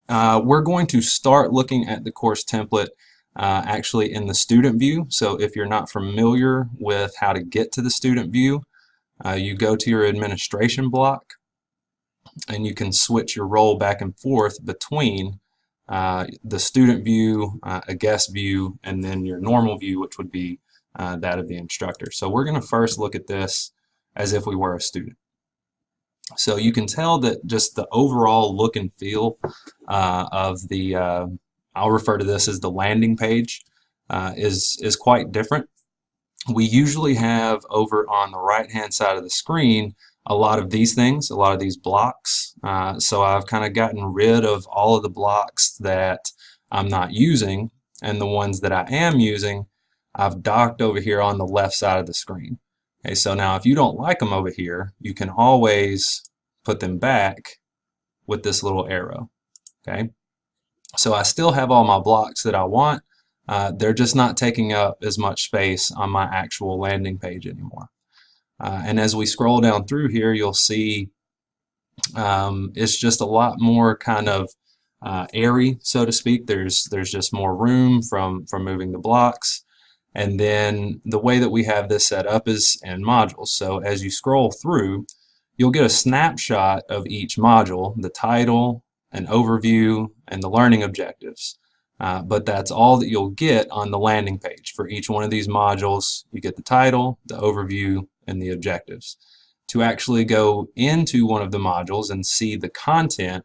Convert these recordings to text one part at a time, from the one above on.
We're going to start looking at the course template actually in the student view. So if you're not familiar with how to get to the student view, you go to your administration block and you can switch your role back and forth between the student view, a guest view, and then your normal view, which would be that of the instructor. So we're going to first look at this as if we were a student. So you can tell that just the overall look and feel of the, I'll refer to this as the landing page, is quite different. We usually have over on the right hand side of the screen a lot of these things, a lot of these blocks. So I've kind of gotten rid of all of the blocks that I'm not using, and the ones that I am using I've docked over here on the left side of the screen. Okay, so now if you don't like them over here, you can always put them back with this little arrow. Okay, so I still have all my blocks that I want. They're just not taking up as much space on my actual landing page anymore. And as we scroll down through here, you'll see it's just a lot more kind of airy, so to speak. There's just more room from moving the blocks. And then the way that we have this set up is in modules. So as you scroll through, you'll get a snapshot of each module, the title, an overview, and the learning objectives. But that's all that you'll get on the landing page. For each one of these modules, you get the title, the overview, and the objectives. To actually go into one of the modules and see the content,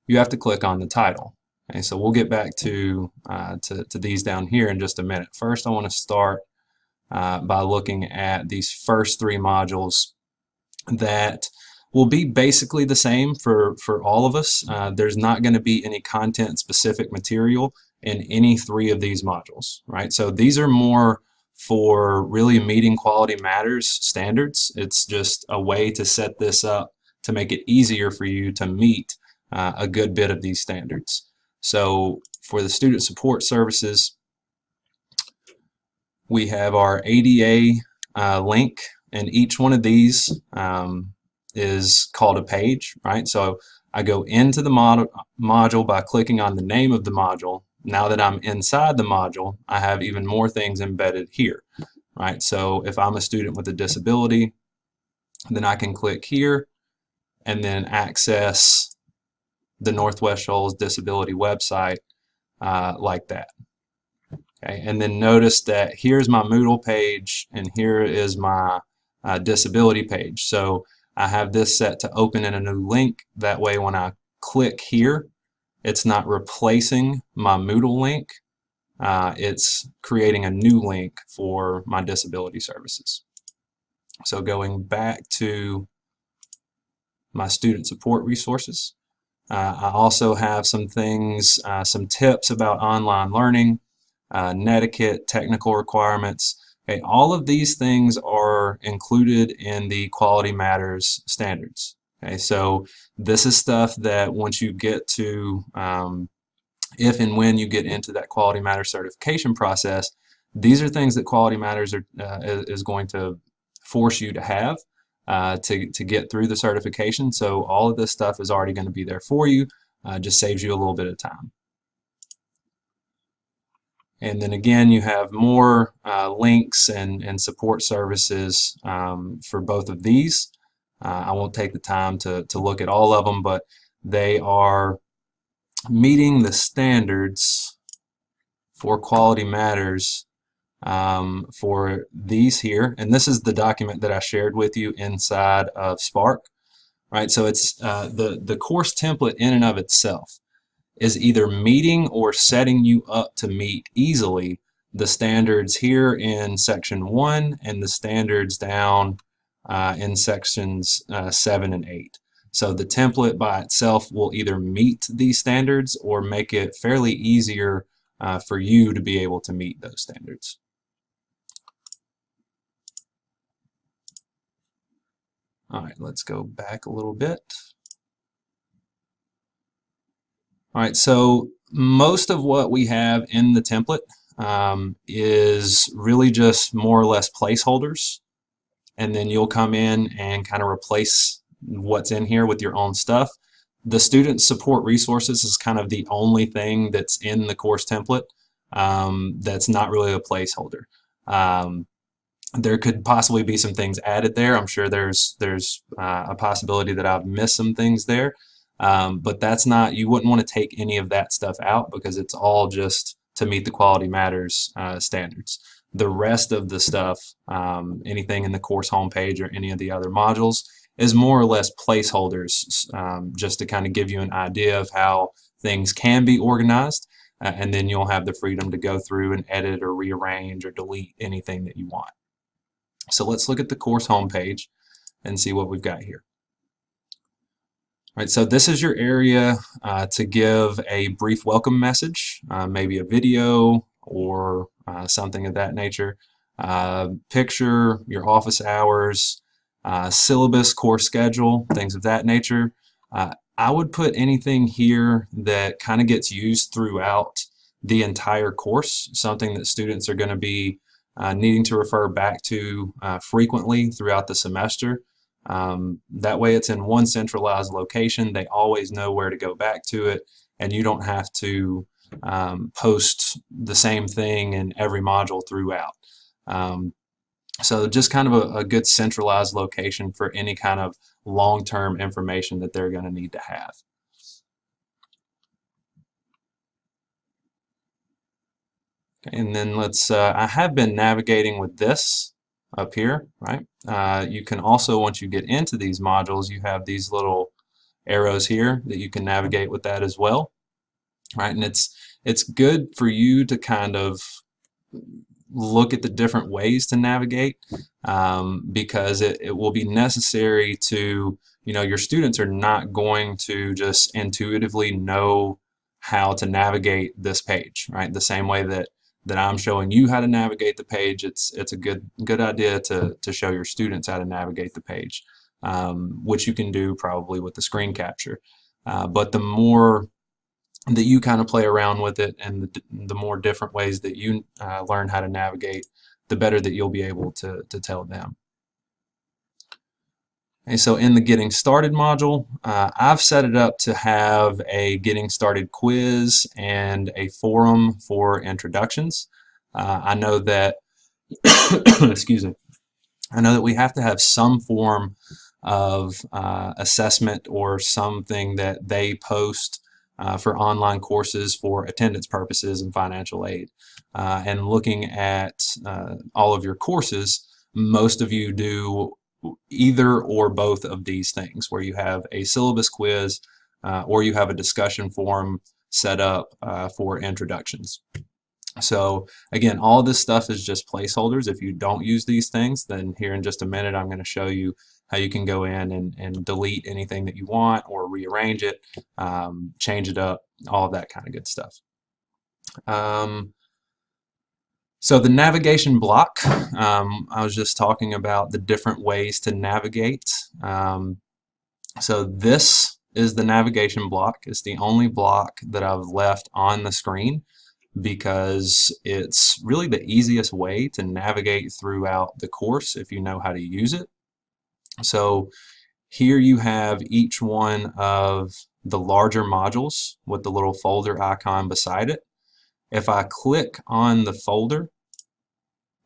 you have to click on the title. Okay, so we'll get back to these down here in just a minute. First, I want to start by looking at these first three modules that will be basically the same for all of us. There's not going to be any content-specific material in any three of these modules, right? So these are more for really meeting quality matters standards. It's just a way to set this up to make it easier for you to meet a good bit of these standards. So for the student support services, we have our ADA link, and each one of these is called a page, right? So I go into the module by clicking on the name of the module. Now that I'm inside the module, I have even more things embedded here, right? So if I'm a student with a disability, then I can click here and then access the Northwest Shoals Disability website like that. Okay, and then notice that here's my Moodle page and here is my disability page. So I have this set to open in a new link. That way when I click here, it's not replacing my Moodle link. It's creating a new link for my disability services. So going back to my student support resources, I also have some things, some tips about online learning, netiquette, technical requirements. Okay, all of these things are included in the Quality Matters standards. Okay, so this is stuff that once you get to, if and when you get into that Quality Matters certification process, these are things that Quality Matters is going to force you to have to get through the certification. So all of this stuff is already going to be there for you. Just saves you a little bit of time. And then again, you have more links and support services for both of these. I won't take the time to look at all of them, but they are meeting the standards for Quality Matters for these here. And this is the document that I shared with you inside of Spark, right? So it's the course template in and of itself is either meeting or setting you up to meet easily the standards here in section 1 and the standards down in sections 7 and 8. So the template by itself will either meet these standards or make it fairly easier for you to be able to meet those standards. All right, let's go back a little bit. All right, so most of what we have in the template is really just more or less placeholders, and then you'll come in and kind of replace what's in here with your own stuff. The student support resources is kind of the only thing that's in the course template that's not really a placeholder. There could possibly be some things added there. I'm sure there's a possibility that I've missed some things there, but that's not, you wouldn't want to take any of that stuff out because it's all just to meet the Quality Matters standards. The rest of the stuff, anything in the course homepage or any of the other modules, is more or less placeholders, just to kind of give you an idea of how things can be organized, and then you'll have the freedom to go through and edit or rearrange or delete anything that you want. So let's look at the course homepage and see what we've got here. All right, so this is your area to give a brief welcome message, maybe a video or something of that nature. Picture, your office hours, syllabus, course schedule, things of that nature. I would put anything here that kind of gets used throughout the entire course, something that students are going to be needing to refer back to frequently throughout the semester. That way it's in one centralized location. They always know where to go back to it, and you don't have to post the same thing in every module throughout. So just kind of a good centralized location for any kind of long-term information that they're going to need to have. Okay, and then let's, I have been navigating with this up here, right? You can also, once you get into these modules, you have these little arrows here that you can navigate with that as well, right? And it's good for you to kind of look at the different ways to navigate, because it will be necessary to, your students are not going to just intuitively know how to navigate this page, right? The same way that I'm showing you how to navigate the page, it's a good idea to show your students how to navigate the page, which you can do probably with the screen capture. But the more that you kind of play around with it and the more different ways that you learn how to navigate, the better that you'll be able to tell them. Okay, so in the Getting Started module, I've set it up to have a Getting Started quiz and a forum for introductions. I know that, excuse me, I know that we have to have some form of assessment or something that they post for online courses for attendance purposes and financial aid. And looking at all of your courses, most of you do either or both of these things, where you have a syllabus quiz or you have a discussion forum set up for introductions. So again, all this stuff is just placeholders. If you don't use these things, then here in just a minute I'm going to show you how you can go in and delete anything that you want or rearrange it, change it up, all of that kind of good stuff. So the navigation block, I was just talking about the different ways to navigate. So this is the navigation block. It's the only block that I've left on the screen because it's really the easiest way to navigate throughout the course if you know how to use it. So here you have each one of the larger modules with the little folder icon beside it. If I click on the folder,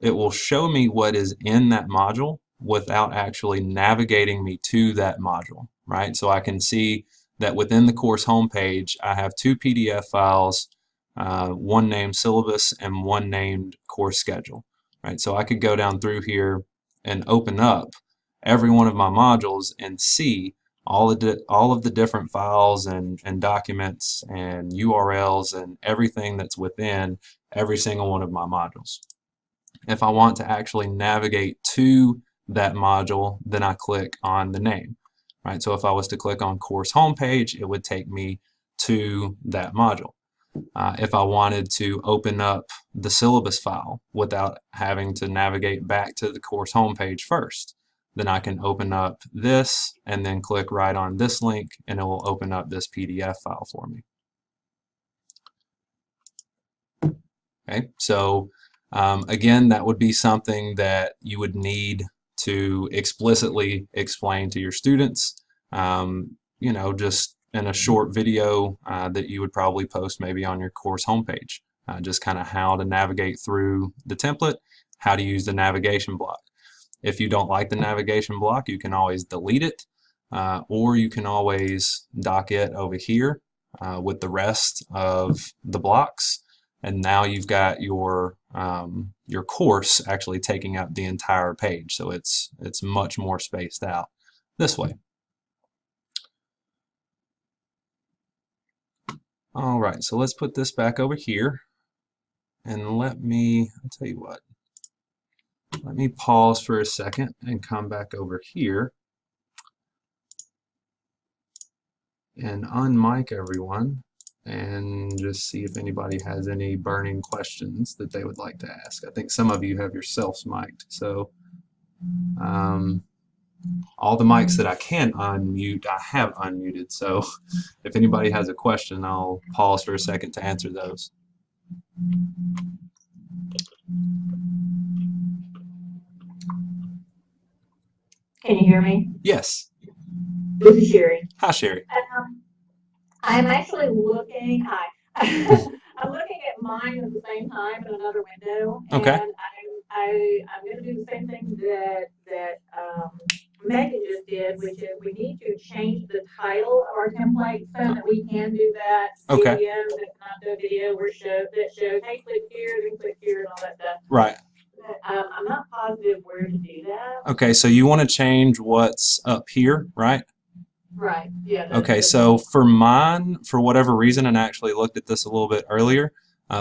it will show me what is in that module without actually navigating me to that module, right? So I can see that within the course homepage, I have 2 PDF files, one named syllabus and one named course schedule, right? So I could go down through here and open up every one of my modules and see all of the different files and documents and URLs and everything that's within every single one of my modules. If I want to actually navigate to that module, then I click on the name, right? So if I was to click on course homepage, it would take me to that module. If I wanted to open up the syllabus file without having to navigate back to the course homepage first, then I can open up this and then click right on this link and it will open up this PDF file for me. Okay, so again, that would be something that you would need to explicitly explain to your students. You know, just in a short video that you would probably post maybe on your course homepage. Just kind of how to navigate through the template, how to use the navigation block. If you don't like the navigation block, you can always delete it, or you can always dock it over here with the rest of the blocks, and now you've got your course actually taking up the entire page, so it's much more spaced out this way. All right, so let's put this back over here, and I'll tell you what, let me pause for a second and come back over here and unmic everyone and just see if anybody has any burning questions that they would like to ask. I think some of you have yourselves mic'd, so all the mics that I can unmute, I have unmuted, so if anybody has a question, I'll pause for a second to answer those. Can you hear me? Yes. This is Sherry. Hi, Sherry. I'm actually looking. Hi. I'm looking at mine at the same time in another window, Okay. and I'm going to do the same thing that Megan just did, which is we need to change the title of our template so that we can do that. Okay. Video that's not the video that shows hey, click here, then click here, and all that stuff. Right. I'm not positive where to do that. Okay, so you want to change what's up here, right? Right. Yeah. Okay, so for mine, for whatever reason, and I actually looked at this a little bit earlier,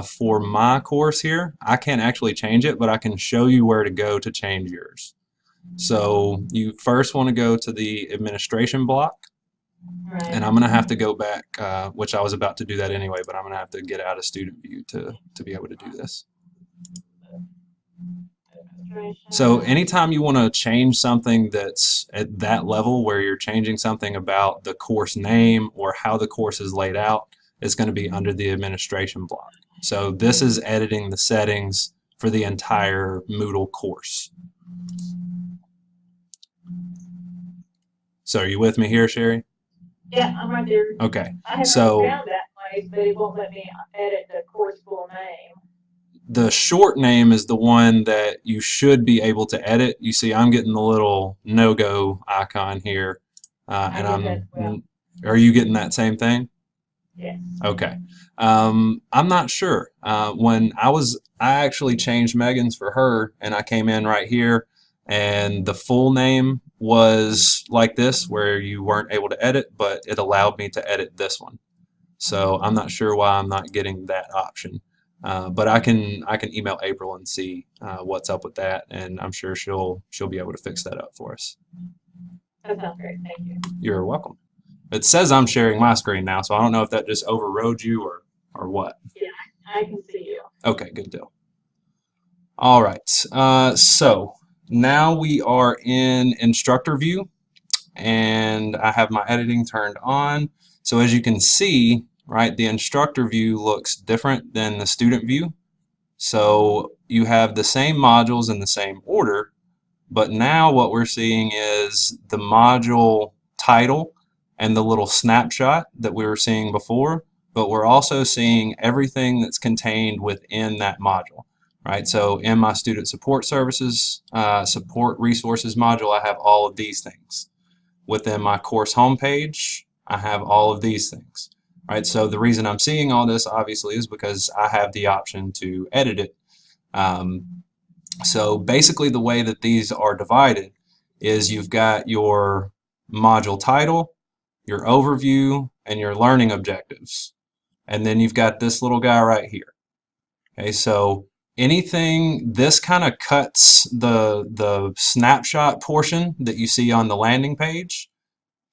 for my course here, I can't actually change it, but I can show you where to go to change yours. So you first want to go to the administration block, right. And I'm going to have to go back, which I was about to do that anyway, but I'm going to have to get out of student view to be able to do this. So anytime you want to change something that's at that level where you're changing something about the course name or how the course is laid out, it's going to be under the administration block. So this is editing the settings for the entire Moodle course. So are you with me here, Sherry? Yeah, I'm right there. Okay. I have so found that place, but it won't let me edit the course full name. The short name is the one that you should be able to edit. You see, I'm getting the little no-go icon here, and are you getting that same thing? Yes. Okay. I'm not sure. When I actually changed Megan's for her, and I came in right here, and the full name was like this, where you weren't able to edit, but it allowed me to edit this one. So I'm not sure why I'm not getting that option. But I can email April and see what's up with that, and I'm sure she'll be able to fix that up for us. That sounds great. Thank you. You're welcome. It says I'm sharing my screen now, so I don't know if that just overrode you or what. Yeah, I can see you. Okay, good deal. All right. So now we are in instructor view, and I have my editing turned on. So as you can see, right, the instructor view looks different than the student view. So you have the same modules in the same order, but now what we're seeing is the module title and the little snapshot that we were seeing before, but we're also seeing everything that's contained within that module, right? So in my student support services, support resources module, I have all of these things. Within my course homepage, I have all of these things. Right, so the reason I'm seeing all this obviously is because I have the option to edit it. So basically the way that these are divided is you've got your module title, your overview, and your learning objectives. And then you've got this little guy right here. Okay, so anything, this kind of cuts the snapshot portion that you see on the landing page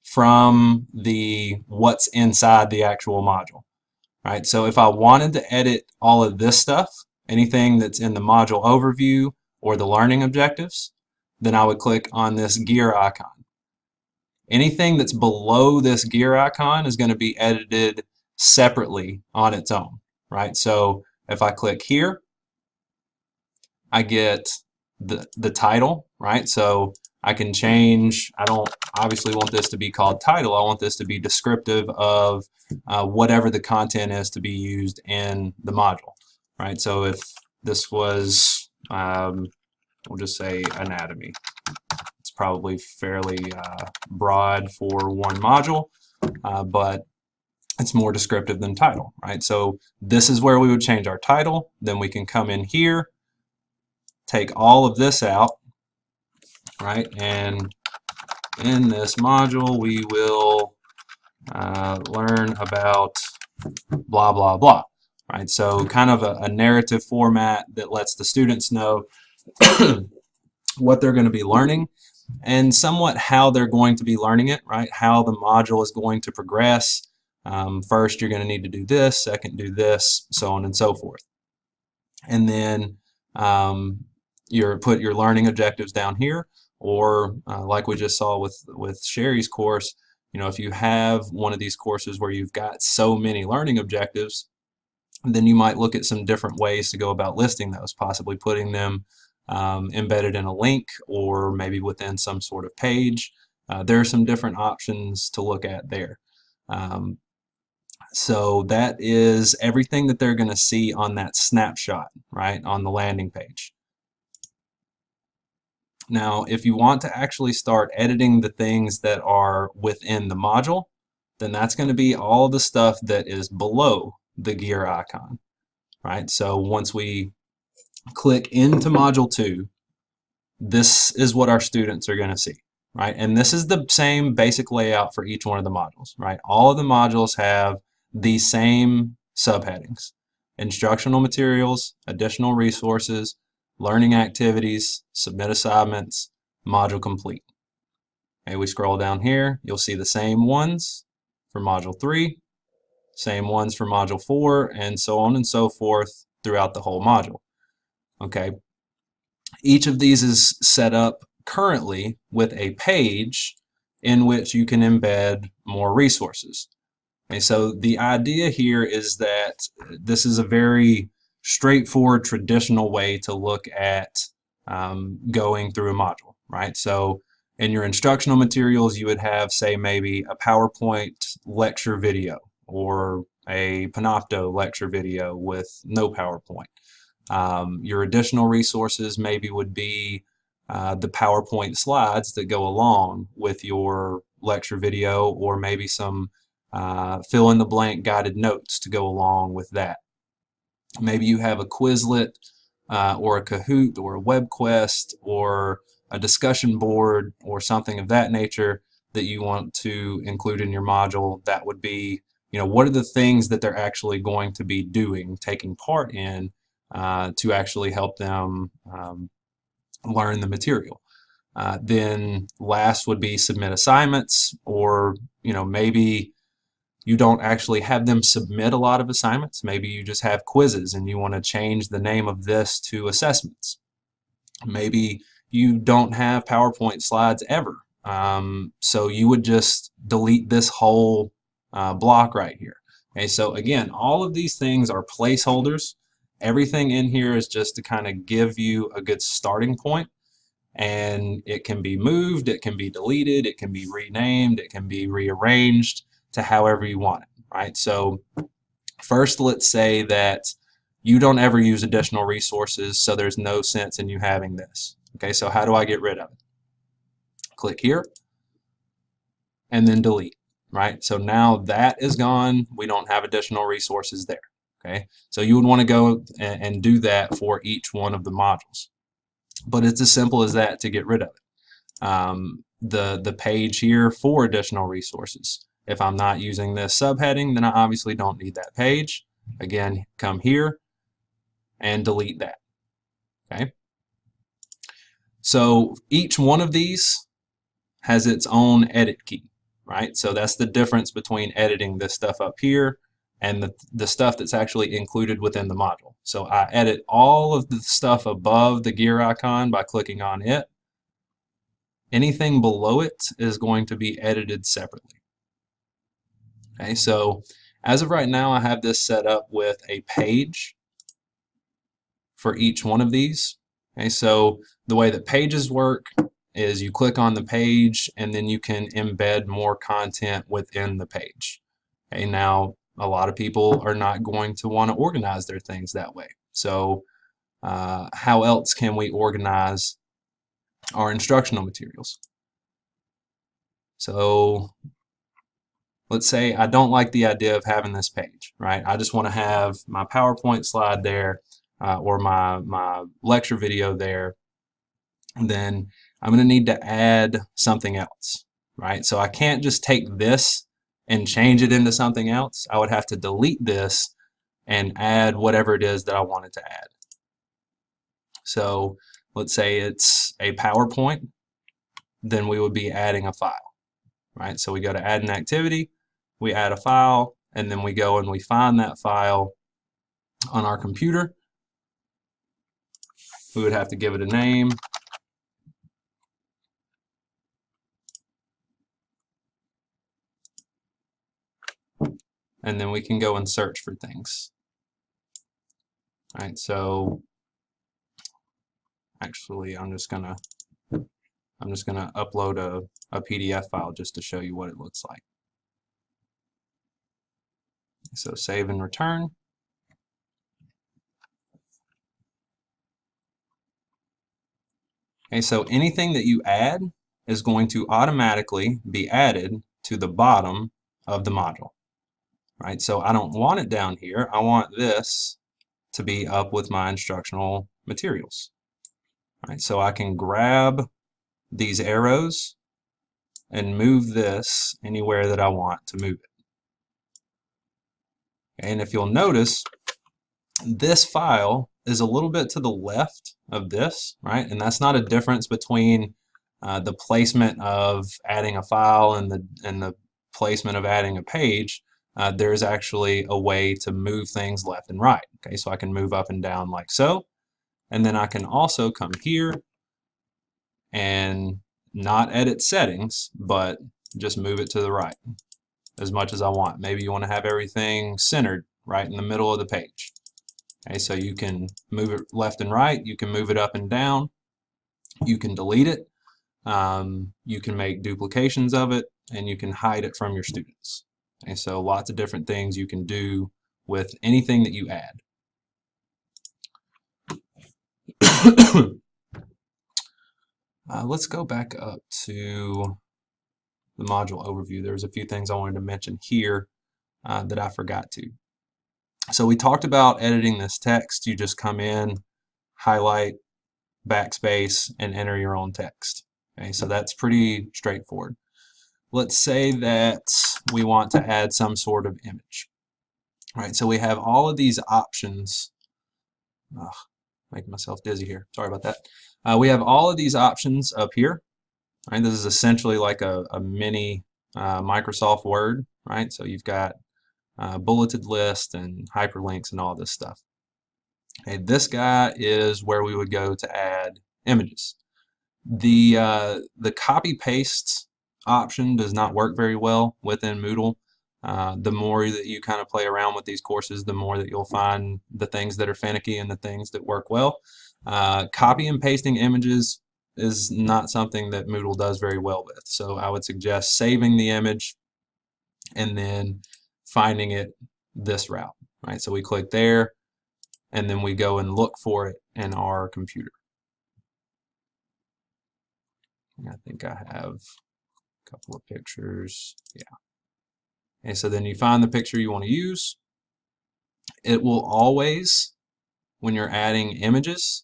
from the what's inside the actual module, right? So if I wanted to edit all of this stuff, anything that's in the module overview or the learning objectives, then I would click on this gear icon. Anything that's below this gear icon is going to be edited separately on its own, right? So if I click here, I get the title, right? So I can change, I don't obviously want this to be called title, I want this to be descriptive of whatever the content is to be used in the module, right? So if this was, we'll just say anatomy. It's probably fairly broad for one module, but it's more descriptive than title, right? So this is where we would change our title. Then we can come in here, take all of this out, right? And in this module, we will learn about blah, blah, blah, right? So kind of a narrative format that lets the students know what they're going to be learning and somewhat how they're going to be learning it, right? How the module is going to progress. First, you're going to need to do this, second, do this, so on and so forth. And then put your learning objectives down here, or like we just saw with Sherry's course, you know, if you have one of these courses where you've got so many learning objectives, then you might look at some different ways to go about listing those, possibly putting them embedded in a link or maybe within some sort of page. There are some different options to look at there. So that is everything that they're going to see on that snapshot, right, on the landing page. Now, if you want to actually start editing the things that are within the module, then that's going to be all the stuff that is below the gear icon, right? So once we click into Module 2, this is what our students are going to see, right? And this is the same basic layout for each one of the modules, right? All of the modules have the same subheadings: instructional materials, additional resources, learning activities, submit assignments, module complete. Okay, we scroll down here, you'll see the same ones for Module 3, same ones for Module 4, and so on and so forth throughout the whole module. Okay, each of these is set up currently with a page in which you can embed more resources. Okay, so the idea here is that this is a very straightforward, traditional way to look at going through a module, right? So in your instructional materials, you would have, say, maybe a PowerPoint lecture video or a Panopto lecture video with no PowerPoint. Your additional resources maybe would be the PowerPoint slides that go along with your lecture video, or maybe some fill-in-the-blank guided notes to go along with that. Maybe you have a Quizlet or a Kahoot or a WebQuest or a discussion board or something of that nature that you want to include in your module. That would be, you know, what are the things that they're actually going to be doing, taking part in, to actually help them learn the material. Then last would be submit assignments, or, you know, maybe you don't actually have them submit a lot of assignments. Maybe you just have quizzes and you want to change the name of this to assessments. Maybe you don't have PowerPoint slides ever. So you would just delete this whole block right here. Okay, so again, all of these things are placeholders. Everything in here is just to kind of give you a good starting point, and it can be moved, it can be deleted, it can be renamed, it can be rearranged to however you want it, right? So first, let's say that you don't ever use additional resources, so there's no sense in you having this. Okay, so how do I get rid of it? Click here and then delete, right? So now that is gone. We don't have additional resources there. Okay, so you would want to go and do that for each one of the modules. But it's as simple as that to get rid of it. The page here for additional resources. If I'm not using this subheading, then I obviously don't need that page. Again, come here and delete that. Okay. So each one of these has its own edit key, right? So that's the difference between editing this stuff up here and the stuff that's actually included within the module. So I edit all of the stuff above the gear icon by clicking on it. Anything below it is going to be edited separately. Okay, so as of right now, I have this set up with a page for each one of these. Okay, so the way that pages work is you click on the page and then you can embed more content within the page. Okay, now a lot of people are not going to want to organize their things that way. So how else can we organize our instructional materials? So let's say I don't like the idea of having this page, right? I just want to have my PowerPoint slide there or my lecture video there. And then I'm going to need to add something else, right? So I can't just take this and change it into something else. I would have to delete this and add whatever it is that I wanted to add. So let's say it's a PowerPoint, then we would be adding a file, right? So we go to add an activity, we add a file, and then we go and we find that file on our computer. We would have to give it a name. And then we can go and search for things. All right, so actually I'm just gonna upload a PDF file just to show you what it looks like. So save and return. Okay, so anything that you add is going to automatically be added to the bottom of the module. Right, so I don't want it down here. I want this to be up with my instructional materials. Right, so I can grab these arrows and move this anywhere that I want to move it. And if you'll notice, this file is a little bit to the left of this, right? And that's not a difference between the placement of adding a file and the placement of adding a page. There's actually a way to move things left and right. Okay, so I can move up and down like so, and then I can also come here and not edit settings, but just move it to the right as much as I want. Maybe you want to have everything centered right in the middle of the page. Okay, so you can move it left and right, you can move it up and down, you can delete it, you can make duplications of it, and you can hide it from your students. Okay, so lots of different things you can do with anything that you add. Let's go back up to the module overview. There's a few things I wanted to mention here that I forgot to. So we talked about editing this text. You just come in, highlight, backspace, and enter your own text. Okay, so that's pretty straightforward. Let's say that we want to add some sort of image. All right, so we have all of these options. Making myself dizzy here. Sorry about that. We have all of these options up here. Right, this is essentially like a mini Microsoft Word. Right, so you've got bulleted list and hyperlinks and all this stuff. Okay, this guy is where we would go to add images. The copy paste option does not work very well within Moodle. The more that you kind of play around with these courses, the more that you'll find the things that are finicky and the things that work well. Copy and pasting images is not something that Moodle does very well with. So I would suggest saving the image and then finding it this route. Right? So we click there and then we go and look for it in our computer. I think I have a couple of pictures. Yeah. And so then you find the picture you want to use. It will always, when you're adding images,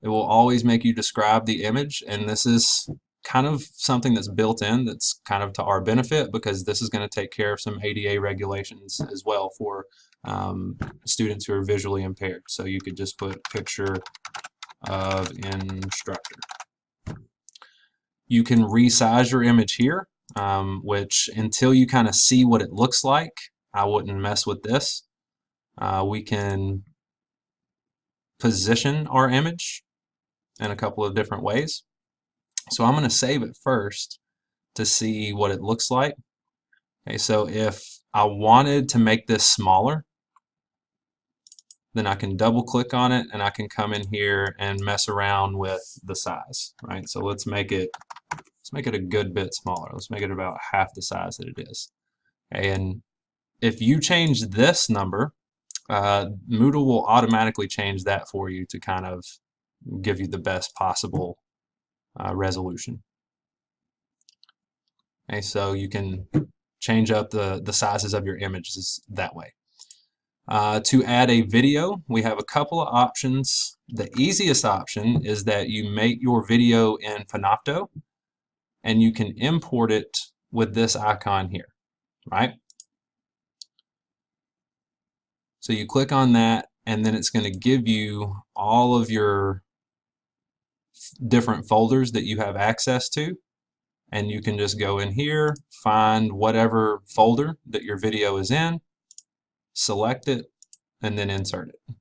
it will always make you describe the image, and this is kind of something that's built in that's kind of to our benefit because this is going to take care of some ADA regulations as well for students who are visually impaired. So you could just put picture of instructor. You can resize your image here, which until you kind of see what it looks like, I wouldn't mess with this. We can position our image in a couple of different ways. So I'm going to save it first to see what it looks like. Okay, so if I wanted to make this smaller, then I can double click on it and I can come in here and mess around with the size, right? So let's make it a good bit smaller. Let's make it about half the size that it is. And if you change this number, Moodle will automatically change that for you to kind of give you the best possible resolution. Okay, so you can change up the sizes of your images that way. To add a video, we have a couple of options. The easiest option is that you make your video in Panopto and you can import it with this icon here, right? So you click on that and then it's going to give you all of your different folders that you have access to, and you can just go in here, find whatever folder that your video is in, select it, and then insert it.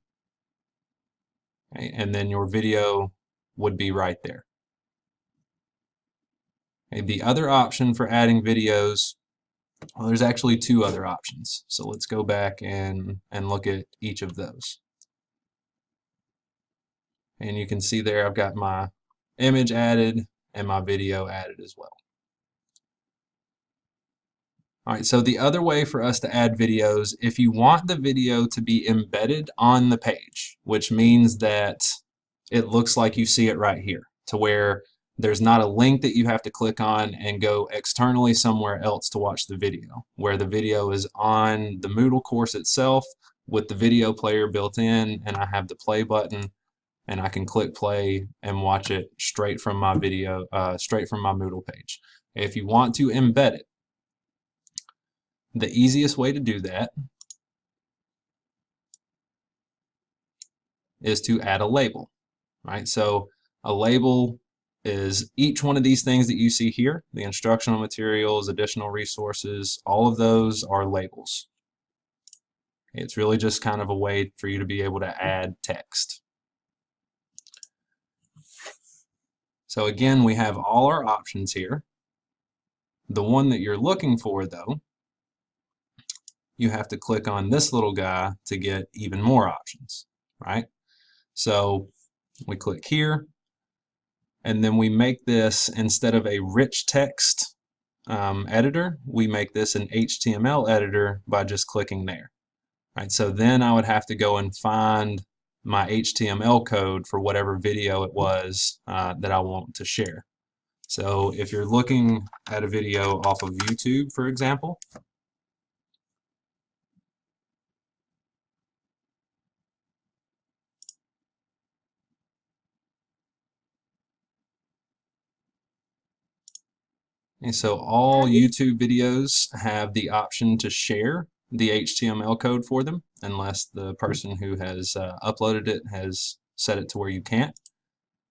Okay, and then your video would be right there. Okay, the other option for adding videos, well, there's actually two other options. So let's go back and look at each of those. And you can see there I've got my image added and my video added as well. All right, so the other way for us to add videos, if you want the video to be embedded on the page, which means that it looks like you see it right here, to where there's not a link that you have to click on and go externally somewhere else to watch the video, where the video is on the Moodle course itself with the video player built in, and I have the play button, and I can click play and watch it straight from my video, straight from my Moodle page. If you want to embed it, the easiest way to do that is to add a label, right? So a label is each one of these things that you see here, the instructional materials, additional resources, all of those are labels. It's really just kind of a way for you to be able to add text. So again, we have all our options here. The one that you're looking for, though, you have to click on this little guy to get even more options, right? So we click here, and then we make this, instead of a rich text editor, we make this an HTML editor by just clicking there. Right, so then I would have to go and find my HTML code for whatever video it was that I want to share. So if you're looking at a video off of YouTube, for example, and so all YouTube videos have the option to share the HTML code for them, unless the person who has uploaded it has set it to where you can't.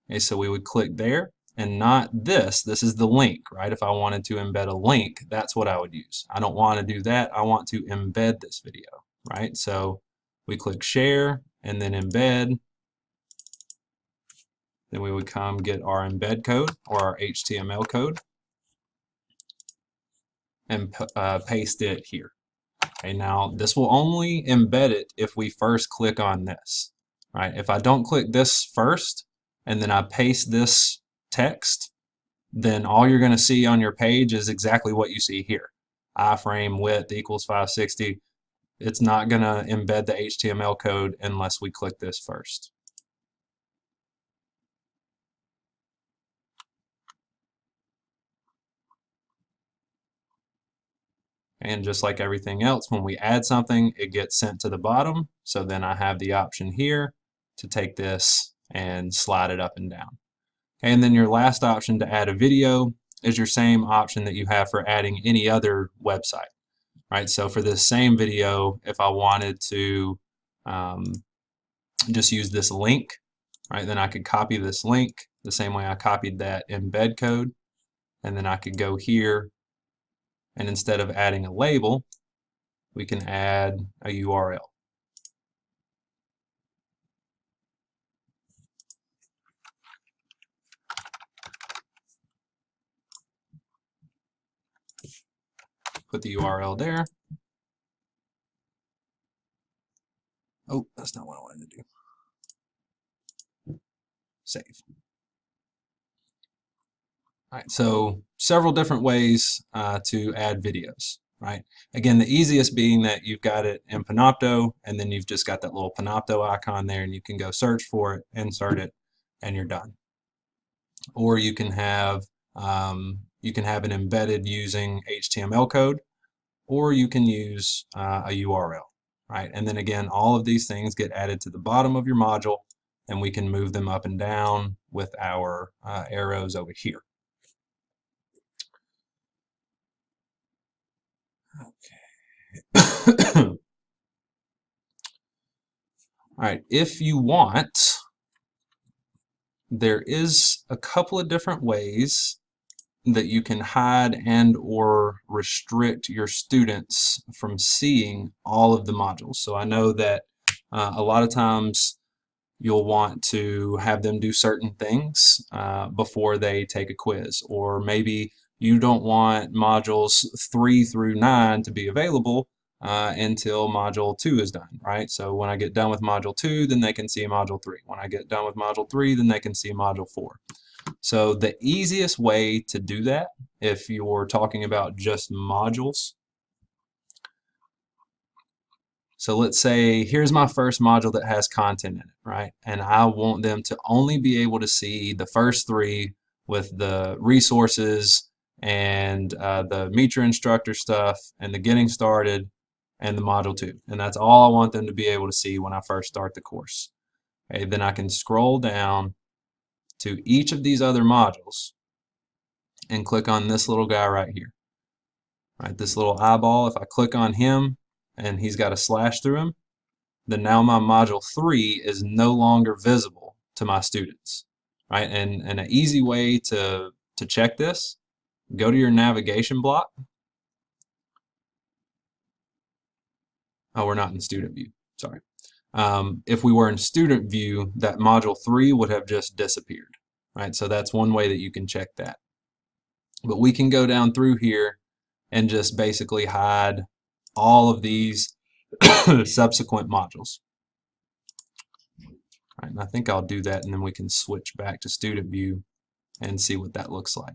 Okay, so we would click there, and not this. This is the link, right? If I wanted to embed a link, that's what I would use. I don't want to do that. I want to embed this video, right? So we click share and then embed. Then we would come get our embed code or our HTML code and paste it here. Okay, now this will only embed it if we first click on this, right? If I don't click this first and then I paste this text, then all you're going to see on your page is exactly what you see here. Iframe width equals 560. It's not going to embed the HTML code unless we click this first. And just like everything else, when we add something, it gets sent to the bottom. So then I have the option here to take this and slide it up and down. And then your last option to add a video is your same option that you have for adding any other website, right? So for this same video, if I wanted to just use this link, right, then I could copy this link the same way I copied that embed code, and then I could go here, and instead of adding a label, we can add a URL. Put the URL there. Oh, that's not what I wanted to do. Save. All right, so several different ways to add videos, right? Again, the easiest being that you've got it in Panopto, and then you've just got that little Panopto icon there, and you can go search for it, insert it, and you're done. Or you can have it embedded using HTML code, or you can use a URL, right? And then again, all of these things get added to the bottom of your module, and we can move them up and down with our arrows over here. Okay. All right, if you want, there is a couple of different ways that you can hide and or restrict your students from seeing all of the modules. So I know that a lot of times you'll want to have them do certain things before they take a quiz, or maybe you don't want modules 3 through 9 to be available until module 2 is done, right? So when I get done with module 2, then they can see module 3. When I get done with module 3, then they can see module 4. So the easiest way to do that, if you're talking about just modules, so let's say here's my first module that has content in it, right? And I want them to only be able to see the first 3 with the resources and the Meet Your Instructor stuff and the getting started and the module 2. And that's all I want them to be able to see when I first start the course. Okay, then I can scroll down to each of these other modules and click on this little guy right here. Right, this little eyeball, if I click on him and he's got a slash through him, then now my module 3 is no longer visible to my students. Right, and an easy way to check this, go to your navigation block. Oh, we're not in student view, sorry. If we were in student view, that module 3 would have just disappeared. Right, so that's one way that you can check that. But we can go down through here and just basically hide all of these subsequent modules. Right, and I think I'll do that, and then we can switch back to student view and see what that looks like.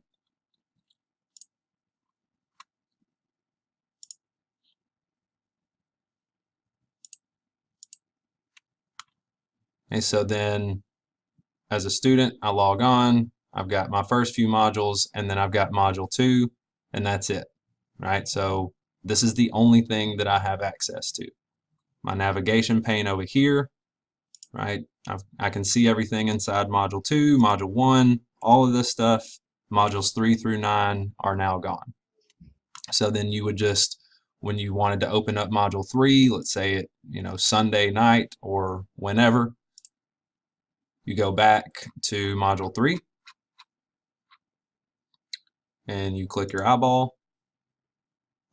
Okay, so then as a student, I log on, I've got my first few modules, and then I've got module 2, and that's it. Right, so this is the only thing that I have access to. My navigation pane over here, right, I can see everything inside module 2, module 1, all of this stuff. Modules 3 through 9 are now gone. So then you would just, when you wanted to open up module 3, let's say it, Sunday night or whenever, you go back to module 3 and you click your eyeball,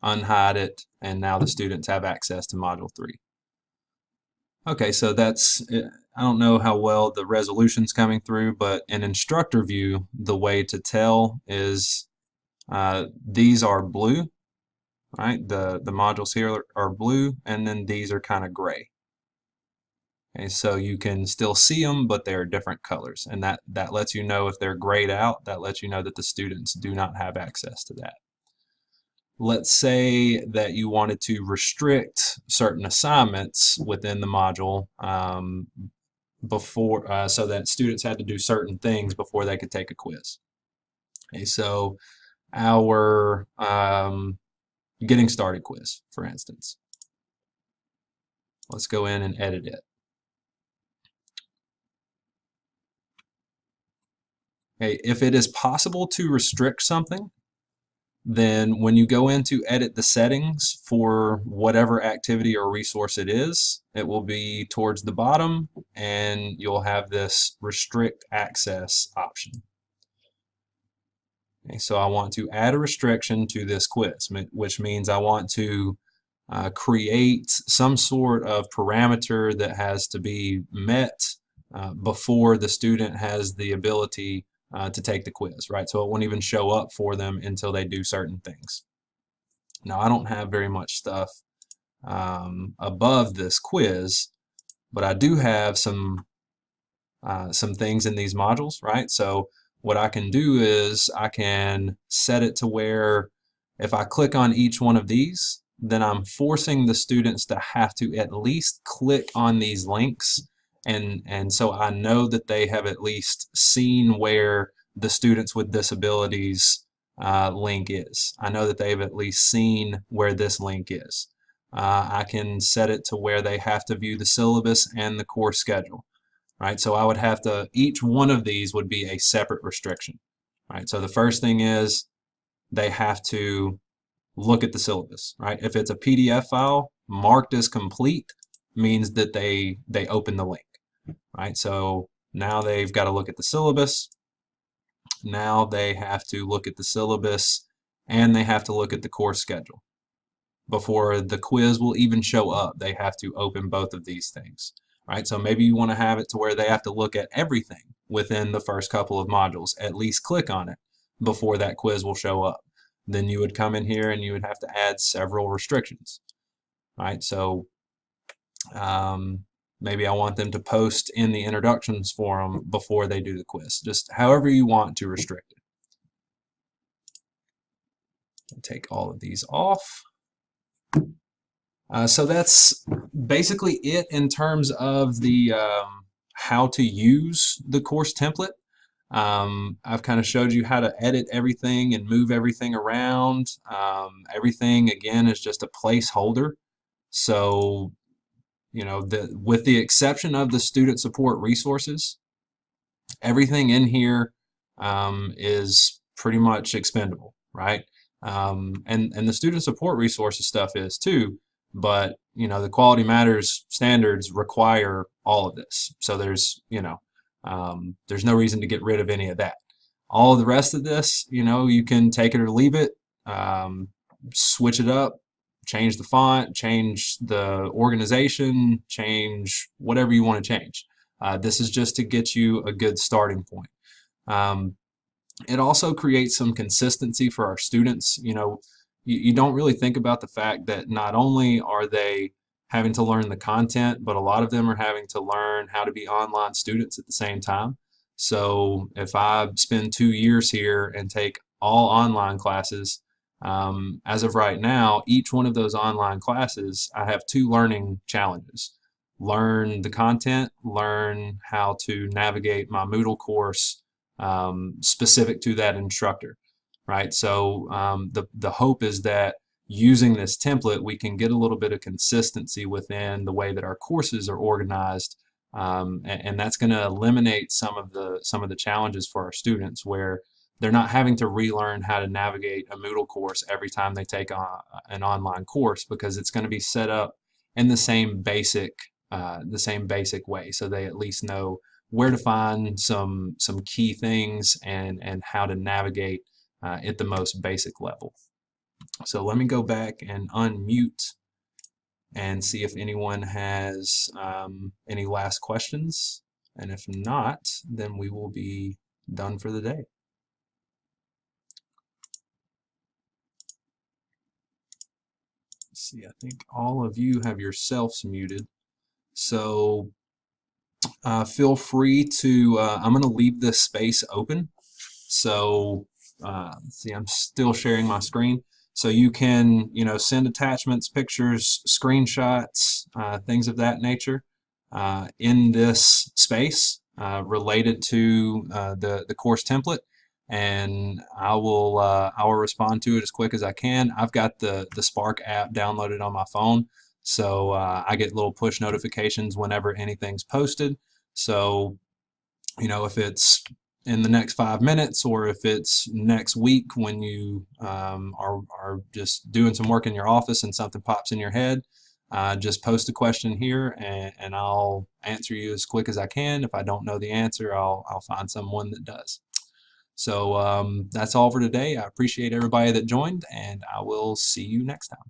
unhide it, and now the students have access to module 3. Okay, so that's, I don't know how well the resolution's coming through, but in instructor view, the way to tell is these are blue, right? The modules here are blue, and then these are kind of gray. Okay, so you can still see them, but they're different colors, and that lets you know if they're grayed out. That lets you know that the students do not have access to that. Let's say that you wanted to restrict certain assignments within the module before, so that students had to do certain things before they could take a quiz. Okay, so our getting started quiz, for instance. Let's go in and edit it. Okay, if it is possible to restrict something, then when you go in to edit the settings for whatever activity or resource it is, it will be towards the bottom, and you'll have this restrict access option. Okay, so I want to add a restriction to this quiz, which means I want to create some sort of parameter that has to be met before the student has the ability to take the quiz, right? So it won't even show up for them until they do certain things. Now, I don't have very much stuff above this quiz, but I do have some things in these modules, right? So what I can do is I can set it to where if I click on each one of these, then I'm forcing the students to have to at least click on these links, and so I know that they have at least seen where the students with disabilities link is. I know that they've at least seen where this link is. I can set it to where they have to view the syllabus and the course schedule, right? So I would have to, each one of these would be a separate restriction, right? So the first thing is they have to look at the syllabus, right? If it's a PDF file marked as complete, means that they open the link, right? So now they've got to look at the syllabus. Now they have to look at the syllabus and they have to look at the course schedule. Before the quiz will even show up, they have to open both of these things, right? So maybe you want to have it to where they have to look at everything within the first couple of modules, at least click on it before that quiz will show up. Then you would come in here and you would have to add several restrictions, right? So maybe I want them to post in the introductions forum before they do the quiz, just however you want to restrict it. I'll take all of these off. So that's basically it in terms of the how to use the course template. I've kind of showed you how to edit everything and move everything around. Everything, again, is just a placeholder. So, you know, with the exception of the student support resources, everything in here is pretty much expendable, right? And the student support resources stuff is too, but you know, the Quality Matters standards require all of this. So there's, you know, there's no reason to get rid of any of that. All of the rest of this, you know, you can take it or leave it, switch it up, change the font, change the organization, change whatever you want to change. This is just to get you a good starting point. It also creates some consistency for our students. You know, you don't really think about the fact that not only are they having to learn the content, but a lot of them are having to learn how to be online students at the same time. So if I spend 2 years here and take all online classes, as of right now, each one of those online classes, I have 2 learning challenges. Learn the content, learn how to navigate my Moodle course specific to that instructor, right? So the hope is that using this template, we can get a little bit of consistency within the way that our courses are organized, and that's going to eliminate some of the challenges for our students, where they're not having to relearn how to navigate a Moodle course every time they take an online course, because it's going to be set up in the same basic way, so they at least know where to find some key things and how to navigate at the most basic level. So let me go back and unmute and see if anyone has any last questions, and if not, then we will be done for the day. Let's see, I think all of you have yourselves muted, so feel free to, I'm going to leave this space open. So let's see, I'm still sharing my screen. So you can, you know, send attachments, pictures, screenshots, things of that nature in this space related to the course template, and I will respond to it as quick as I can. I've got the Spark app downloaded on my phone, so I get little push notifications whenever anything's posted. So, you know, if it's in the next 5 minutes, or if it's next week when you are just doing some work in your office and something pops in your head, just post a question here and I'll answer you as quick as I can. If I don't know the answer, I'll find someone that does. So that's all for today. I appreciate everybody that joined, and I will see you next time.